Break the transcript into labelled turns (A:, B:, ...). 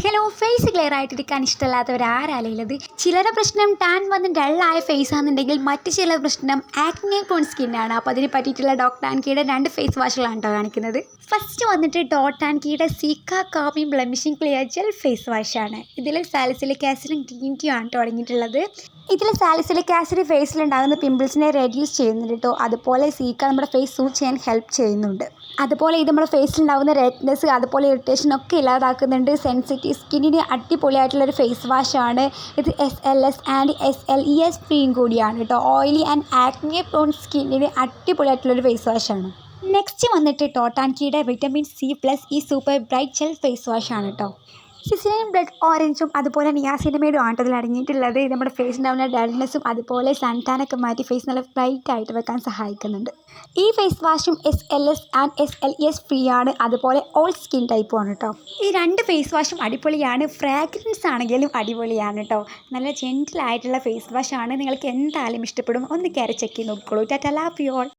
A: Hello, face clear ആയിട്ടിരിക്കാൻ ഇഷ്ടമില്ലാത്തവരാരാലുള്ളത്. ചിലരുടെ പ്രശ്നം ടാൻ വന്ന് ഡള്ളായ ഫേസ് ആണെന്നുണ്ടെങ്കിൽ മറ്റു ചില പ്രശ്നം ആക്നെ പ്രോൺ സ്കിന്നാണ്. അപ്പോൾ അതിനെ പറ്റിയിട്ടുള്ള ഡോക്ടർ ആൻകിയുടെ 2 ഫേസ് വാഷുകളാണ് കേട്ടോ കാണിക്കുന്നത്. ഫസ്റ്റ് വന്നിട്ട് ഡോട്ട് ആൻകിയുടെ cica calming blemishing clear gel face വാഷാണ്. ഇതിൽ സാലിസിലിക് ആസിഡും ഗ്രീൻ ടീ ആണ് തുടങ്ങിയിട്ടുള്ളത്. ഇതിൽ സാലിസിലിക് ആസിഡ് ഫേസിലുണ്ടാകുന്ന പിമ്പിൾസിനെ റെഡ്യൂസ് ചെയ്യുന്നുണ്ട് കേട്ടോ. അതുപോലെ സീക്ക നമ്മുടെ ഫേസ് സൂട്ട് ചെയ്യാൻ ഹെൽപ്പ് ചെയ്യുന്നുണ്ട്. അതുപോലെ ഇത് നമ്മുടെ ഫേസിലുണ്ടാകുന്ന റെഡ്നെസ് അതുപോലെ ഇറിറ്റേഷൻ ഒക്കെ ഇല്ലാതാക്കുന്നുണ്ട്. സെൻസിറ്റീവ് സ്കിന്നിന് അടിപൊളിയായിട്ടുള്ളൊരു ഫേസ് വാഷാണ് ഇത്. SLS ആൻഡ് SLES ഫ്രീയും കൂടിയാണ് കേട്ടോ. ഓയിലി ആൻഡ് ആക്നെ പ്രോൺ സ്കിന്നിന് അടിപൊളിയായിട്ടുള്ളൊരു ഫേസ് വാഷാണ്. നെക്സ്റ്റ് വന്നിട്ട് ഡോട്ട് ആൻകിയുടെ vitamin C+E super bright gel face വാഷാണ് കേട്ടോ. സിസിലിയൻ ബ്ലഡ് ഓറഞ്ചും അതുപോലെ നിയാസിനമൈഡും ആണ് ഇതിൽ അടങ്ങിയിട്ടുള്ളത്. ഇത് നമ്മുടെ ഫേസിനുണ്ടാവുന്ന ഡൾനെസ്സും അതുപോലെ സൺടാനൊക്കെ മാറ്റി ഫേസ് നല്ല ബ്രൈറ്റ് ആയിട്ട് വെക്കാൻ സഹായിക്കുന്നുണ്ട്. ഈ ഫേസ് വാഷും SLS ആൻഡ് SLES ഫ്രീ ആണ്. അതുപോലെ ഓൾ സ്കിൻ ടൈപ്പും ആണ് കേട്ടോ. ഈ 2 ഫേസ് വാഷും അടിപൊളിയാണ്. ഫ്രാഗ്രൻസ് ആണെങ്കിലും അടിപൊളിയാണ് കേട്ടോ. നല്ല ജെൻറ്റിൽ ആയിട്ടുള്ള ഫേസ് വാഷാണ്. നിങ്ങൾക്ക് എന്തായാലും ഇഷ്ടപ്പെടും. ഒന്ന് കയറി ചെക്ക് ചെയ്ത് നോക്കിക്കോളൂ. Tata, love you all.